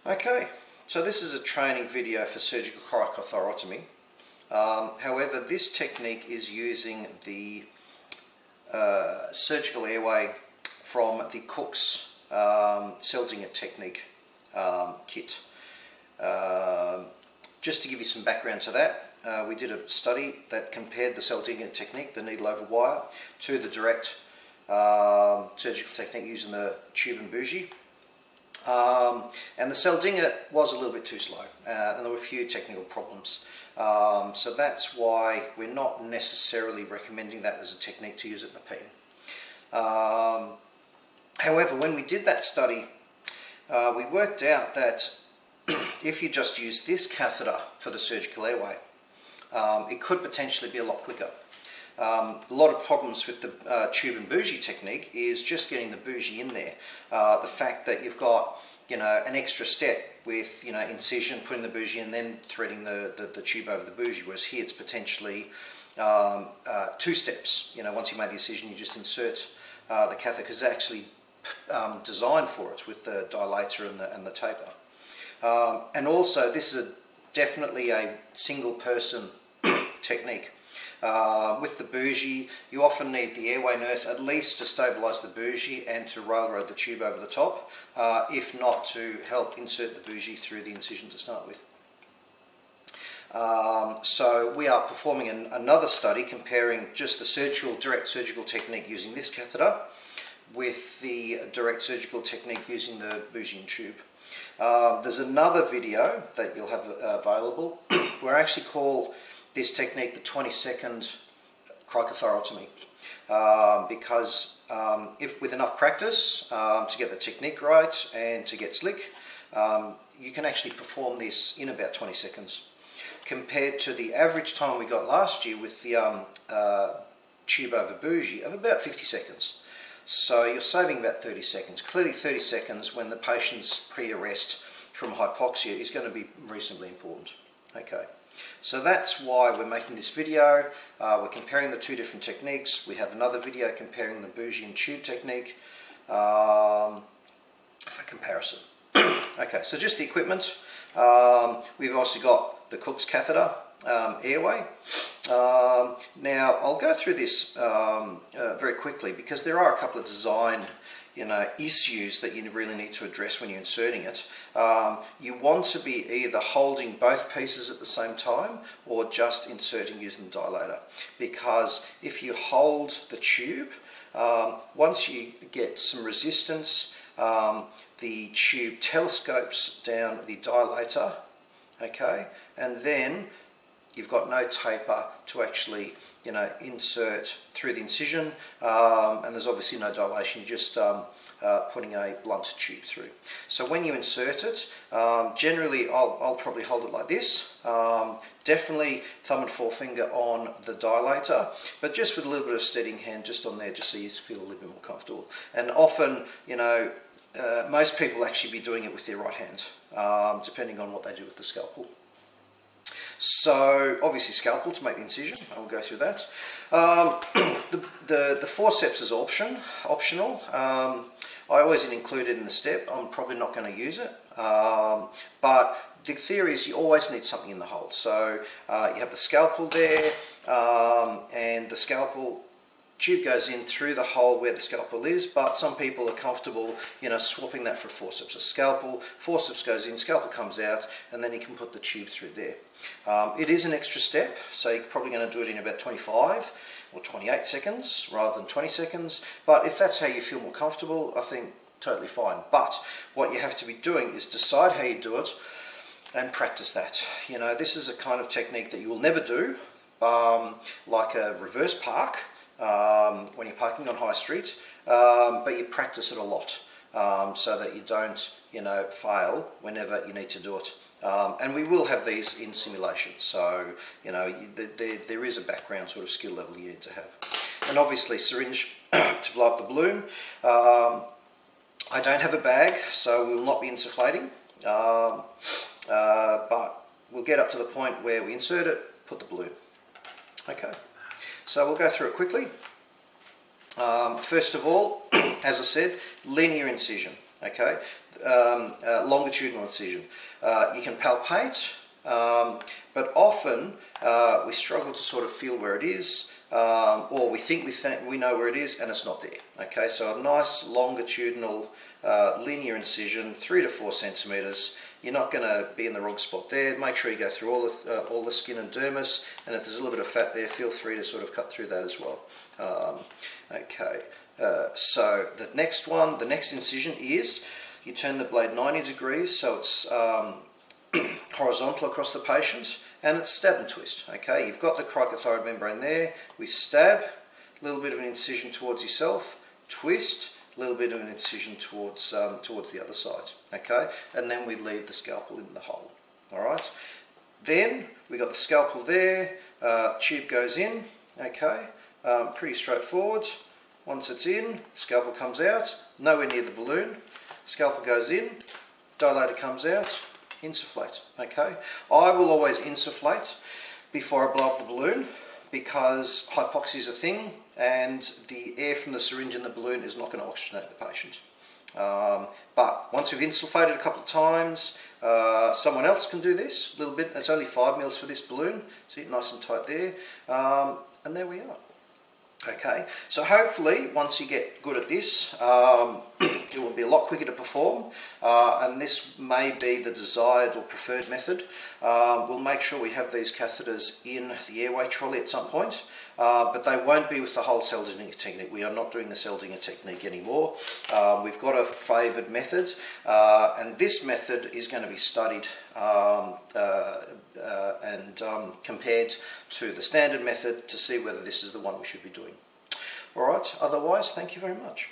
Okay, so this is a training video for surgical cricothyrotomy. However, this technique is using the surgical airway from the Cook's Seldinger technique kit. Just to give you some background to that, we did a study that compared the Seldinger technique, the needle over wire, to the direct surgical technique using the tube and bougie. And the Seldinger was a little bit too slow, and there were a few technical problems. So that's why we're not necessarily recommending that as a technique to use it in a pen. However, when we did that study, we worked out that if you just use this catheter for the surgical airway, it could potentially be a lot quicker. A lot of problems with the tube and bougie technique is just getting the bougie in there. The fact that you've got, an extra step with, incision, putting the bougie and then threading the tube over the bougie, whereas here it's potentially two steps. Once you made the incision, you just insert the catheter, because it's actually designed for it with the dilator and the taper. And also, this is definitely a single person technique. With the bougie, you often need the airway nurse at least to stabilise the bougie and to railroad the tube over the top, if not to help insert the bougie through the incision to start with. So we are performing another study comparing just the direct surgical technique using this catheter with the direct surgical technique using the bougie and tube. There's another video that you'll have available where I actually call this technique the 20-second cricothyrotomy, because if with enough practice to get the technique right and to get slick, you can actually perform this in about 20 seconds compared to the average time we got last year with the tube over bougie of about 50 seconds. So you're saving about 30 seconds. Clearly 30 seconds when the patient's pre-arrest from hypoxia is going to be reasonably important. Okay. So that's why we're making this video. We're comparing the two different techniques. We have another video comparing the bougie and tube technique for comparison. Okay, so just the equipment. We've also got the Cook's catheter airway. Now I'll go through this very quickly because there are a couple of design issues that you really need to address when you're inserting it. You want to be either holding both pieces at the same time or just inserting using the dilator, because if you hold the tube, once you get some resistance, the tube telescopes down the dilator, okay, and then you've got no taper to actually insert through the incision, and there's obviously no dilation. You're just putting a blunt tube through. So when you insert it, generally I'll probably hold it like this, definitely thumb and forefinger on the dilator, but just with a little bit of steadying hand just on there, just so you feel a little bit more comfortable. And often, most people actually be doing it with their right hand, depending on what they do with the scalpel. So obviously scalpel to make the incision, I will go through that. The forceps is optional. I always include it in the step. I'm probably not going to use it, but the theory is you always need something in the hold. So you have the scalpel there, and the scalpel tube goes in through the hole where the scalpel is, but some people are comfortable, swapping that for a forceps. A scalpel, forceps goes in, scalpel comes out, and then you can put the tube through there. It is an extra step, so you're probably going to do it in about 25 or 28 seconds rather than 20 seconds, but if that's how you feel more comfortable, I think totally fine. But what you have to be doing is decide how you do it and practice that. This is a kind of technique that you will never do, like a reverse park, when you're parking on High Street, but you practice it a lot, so that you don't, fail whenever you need to do it. And we will have these in simulation, so there is a background sort of skill level you need to have. And obviously syringe to blow up the balloon. I don't have a bag, so we will not be insufflating, but we'll get up to the point where we insert it, put the balloon. Okay. So we'll go through it quickly. First of all, as I said, linear incision. Okay, longitudinal incision. You can palpate, but often we struggle to sort of feel where it is, or we think we know where it is, and it's not there. Okay, so a nice longitudinal linear incision, 3 to 4 centimeters. You're not going to be in the wrong spot there. Make sure you go through all the skin and dermis, and if there's a little bit of fat there, feel free to sort of cut through that as well. Okay, so the next incision is you turn the blade 90 degrees, so it's horizontal across the patient, and it's stab and twist. Okay, you've got the cricothyroid membrane there. We stab, a little bit of an incision towards yourself, twist, a little bit of an incision towards the other side. Okay, and then we leave the scalpel in the hole. All right. Then we got the scalpel there. Tube goes in. Okay, pretty straightforward. Once it's in, scalpel comes out. Nowhere near the balloon. Scalpel goes in. Dilator comes out. Insufflate. Okay, I will always insufflate before I blow up the balloon, because hypoxia is a thing, and the air from the syringe in the balloon is not going to oxygenate the patient. But once we've insufflated a couple of times, someone else can do this a little bit. It's only 5 mils for this balloon, see it nice and tight there, and there we are. Okay, so hopefully once you get good at this, it will be a lot quicker to perform, and this may be the desired or preferred method. We'll make sure we have these catheters in the airway trolley at some point, but they won't be with the whole Seldinger technique. We are not doing the Seldinger technique anymore. We've got a favoured method, and this method is going to be studied and compared to the standard method to see whether this is the one we should be doing. Alright, otherwise, thank you very much.